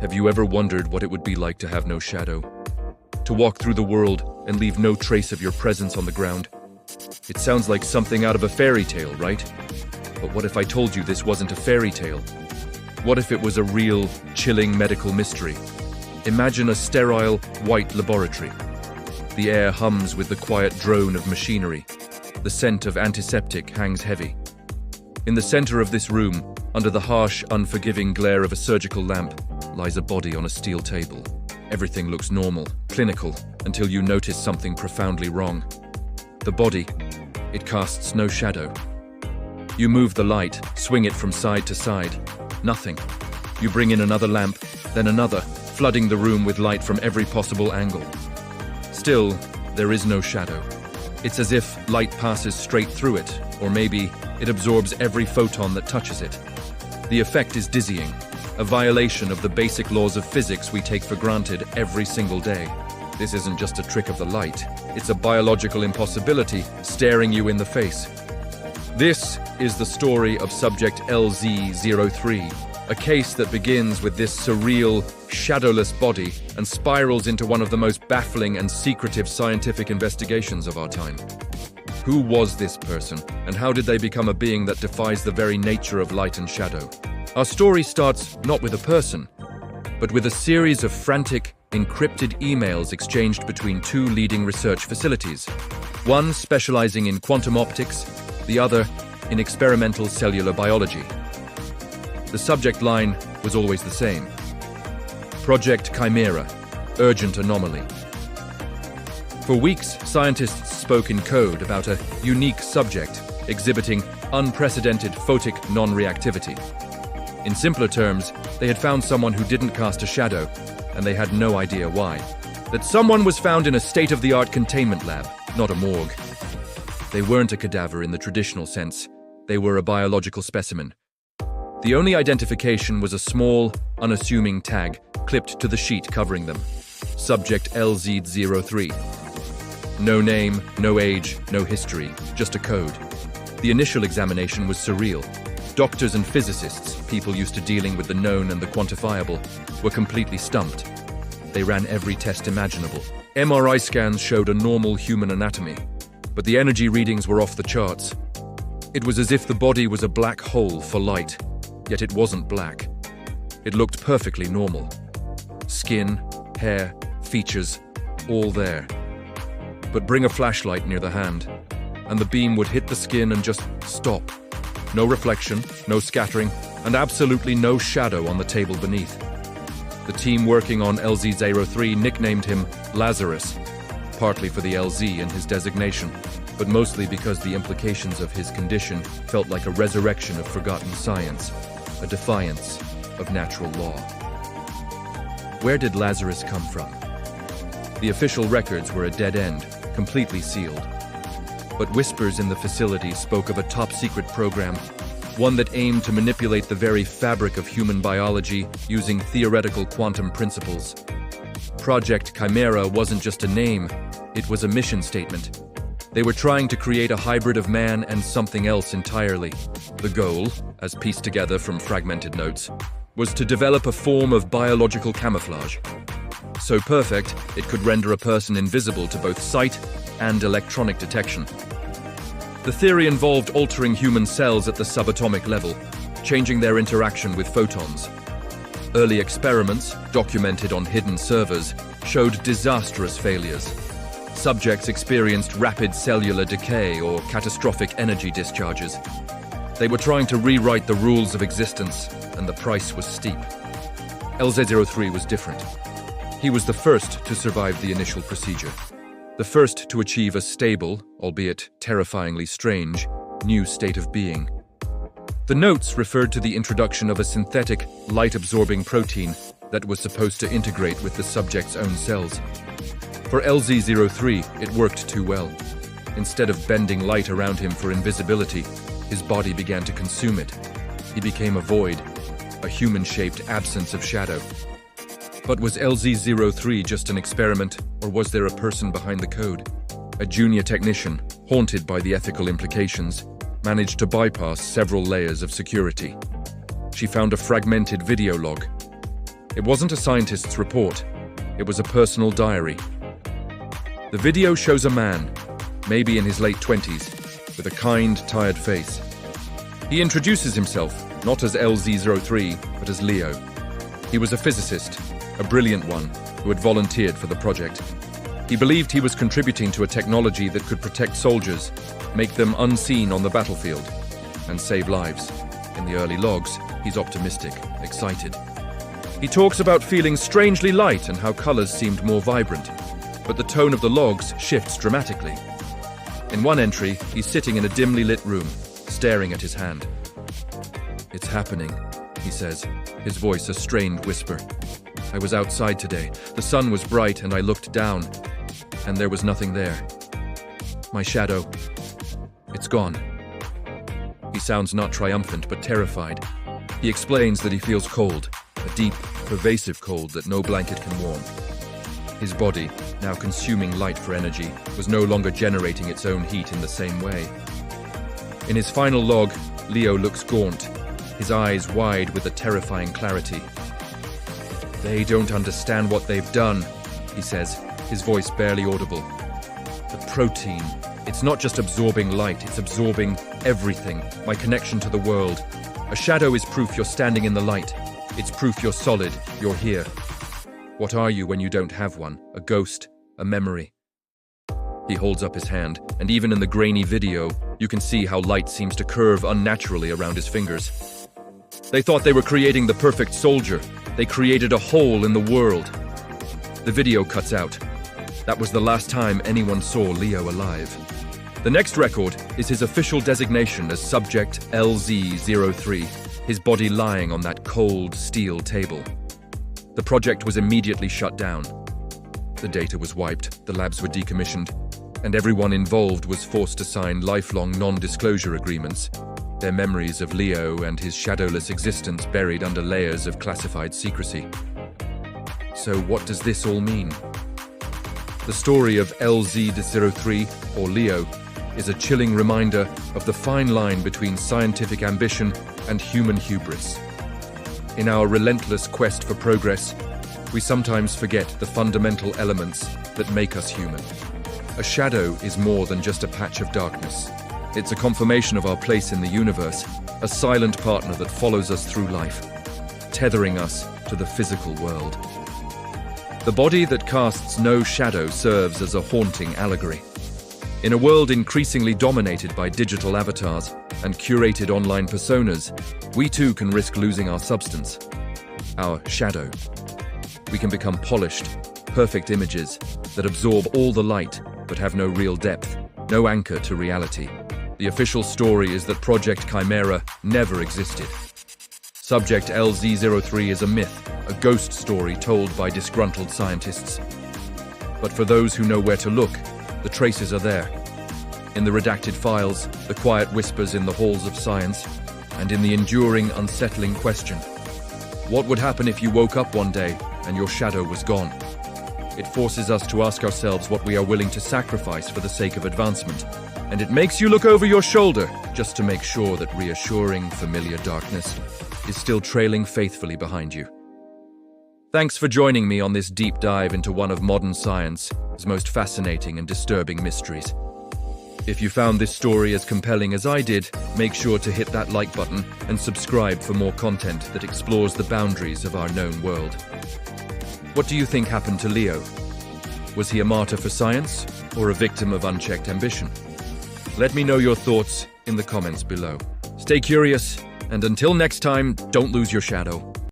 Have you ever wondered what it would be like to have no shadow? To walk through the world and leave no trace of your presence on the ground? It sounds like something out of a fairy tale, right? But what if I told you this wasn't a fairy tale? What if it was a real, chilling medical mystery? Imagine a sterile, white laboratory. The air hums with the quiet drone of machinery. The scent of antiseptic hangs heavy. In the center of this room, under the harsh, unforgiving glare of a surgical lamp, lies a body on a steel table. Everything looks normal, clinical, until you notice something profoundly wrong. The body, it casts no shadow. You move the light, swing it from side to side. Nothing. You bring in another lamp, then another, flooding the room with light from every possible angle. Still, there is no shadow. It's as if light passes straight through it, or maybe it absorbs every photon that touches it. The effect is dizzying, a violation of the basic laws of physics we take for granted every single day. This isn't just a trick of the light, it's a biological impossibility staring you in the face. This is the story of subject LZ03, a case that begins with this surreal, shadowless body and spirals into one of the most baffling and secretive scientific investigations of our time. Who was this person, and how did they become a being that defies the very nature of light and shadow? Our story starts not with a person, but with a series of frantic, encrypted emails exchanged between two leading research facilities, one specializing in quantum optics, the other in experimental cellular biology. The subject line was always the same. Project Chimera, urgent anomaly. For weeks, scientists spoke in code about a unique subject exhibiting unprecedented photic non-reactivity. In simpler terms, they had found someone who didn't cast a shadow, and they had no idea why. That someone was found in a state-of-the-art containment lab, not a morgue. They weren't a cadaver in the traditional sense. They were a biological specimen. The only identification was a small, unassuming tag clipped to the sheet covering them. Subject LZ03. No name, no age, no history, just a code. The initial examination was surreal. Doctors and physicists, people used to dealing with the known and the quantifiable, were completely stumped. They ran every test imaginable. MRI scans showed a normal human anatomy, but the energy readings were off the charts. It was as if the body was a black hole for light, yet it wasn't black. It looked perfectly normal. Skin, hair, features, all there. But bring a flashlight near the hand, and the beam would hit the skin and just stop. No reflection, no scattering, and absolutely no shadow on the table beneath. The team working on LZ03 nicknamed him Lazarus, partly for the LZ in his designation, but mostly because the implications of his condition felt like a resurrection of forgotten science, a defiance of natural law. Where did Lazarus come from? The official records were a dead end, completely sealed. But whispers in the facility spoke of a top-secret program, one that aimed to manipulate the very fabric of human biology using theoretical quantum principles. Project Chimera wasn't just a name, it was a mission statement. They were trying to create a hybrid of man and something else entirely. The goal, as pieced together from fragmented notes, was to develop a form of biological camouflage. So perfect, it could render a person invisible to both sight and electronic detection. The theory involved altering human cells at the subatomic level, changing their interaction with photons. Early experiments, documented on hidden servers, showed disastrous failures. Subjects experienced rapid cellular decay or catastrophic energy discharges. They were trying to rewrite the rules of existence, and the price was steep. LZ03 was different. He was the first to survive the initial procedure. The first to achieve a stable, albeit terrifyingly strange, new state of being. The notes referred to the introduction of a synthetic, light-absorbing protein that was supposed to integrate with the subject's own cells. For LZ03, it worked too well. Instead of bending light around him for invisibility, his body began to consume it. He became a void, a human-shaped absence of shadow. But was LZ03 just an experiment, or was there a person behind the code? A junior technician, haunted by the ethical implications, managed to bypass several layers of security. She found a fragmented video log. It wasn't a scientist's report. It was a personal diary. The video shows a man, maybe in his late 20s, with a kind, tired face. He introduces himself, not as LZ03, but as Leo. He was a physicist, a brilliant one, who had volunteered for the project. He believed he was contributing to a technology that could protect soldiers, make them unseen on the battlefield, and save lives. In the early logs, he's optimistic, excited. He talks about feeling strangely light and how colors seemed more vibrant, but the tone of the logs shifts dramatically. In one entry, he's sitting in a dimly lit room, staring at his hand. "It's happening," he says, his voice a strained whisper. "I was outside today. The sun was bright and I looked down, and there was nothing there. My shadow, it's gone." He sounds not triumphant, but terrified. He explains that he feels cold, a deep, pervasive cold that no blanket can warm. His body, now consuming light for energy, was no longer generating its own heat in the same way. In his final log, Leo looks gaunt, his eyes wide with a terrifying clarity. "They don't understand what they've done," he says, his voice barely audible. "The protein, it's not just absorbing light, it's absorbing everything, my connection to the world. A shadow is proof you're standing in the light. It's proof you're solid, you're here. What are you when you don't have one? A ghost? A memory?" He holds up his hand, and even in the grainy video, you can see how light seems to curve unnaturally around his fingers. They thought they were creating the perfect soldier. They created a hole in the world. The video cuts out. That was the last time anyone saw Leo alive. The next record is his official designation as Subject LZ03, his body lying on that cold steel table. The project was immediately shut down. The data was wiped, the labs were decommissioned, and everyone involved was forced to sign lifelong non-disclosure agreements, their memories of Leo and his shadowless existence buried under layers of classified secrecy. So what does this all mean? The story of LZ03, or Leo, is a chilling reminder of the fine line between scientific ambition and human hubris. In our relentless quest for progress, we sometimes forget the fundamental elements that make us human. A shadow is more than just a patch of darkness. It's a confirmation of our place in the universe, a silent partner that follows us through life, tethering us to the physical world. The body that casts no shadow serves as a haunting allegory. In a world increasingly dominated by digital avatars and curated online personas, we too can risk losing our substance, our shadow. We can become polished, perfect images that absorb all the light but have no real depth, no anchor to reality. The official story is that Project Chimera never existed. Subject LZ03 is a myth, a ghost story told by disgruntled scientists. But for those who know where to look, the traces are there. In the redacted files, the quiet whispers in the halls of science, and in the enduring, unsettling question: what would happen if you woke up one day and your shadow was gone? It forces us to ask ourselves what we are willing to sacrifice for the sake of advancement, and it makes you look over your shoulder just to make sure that reassuring, familiar darkness is still trailing faithfully behind you. Thanks for joining me on this deep dive into one of modern science's most fascinating and disturbing mysteries. If you found this story as compelling as I did, make sure to hit that like button and subscribe for more content that explores the boundaries of our known world. What do you think happened to Leo? Was he a martyr for science or a victim of unchecked ambition? Let me know your thoughts in the comments below. Stay curious, and until next time, don't lose your shadow.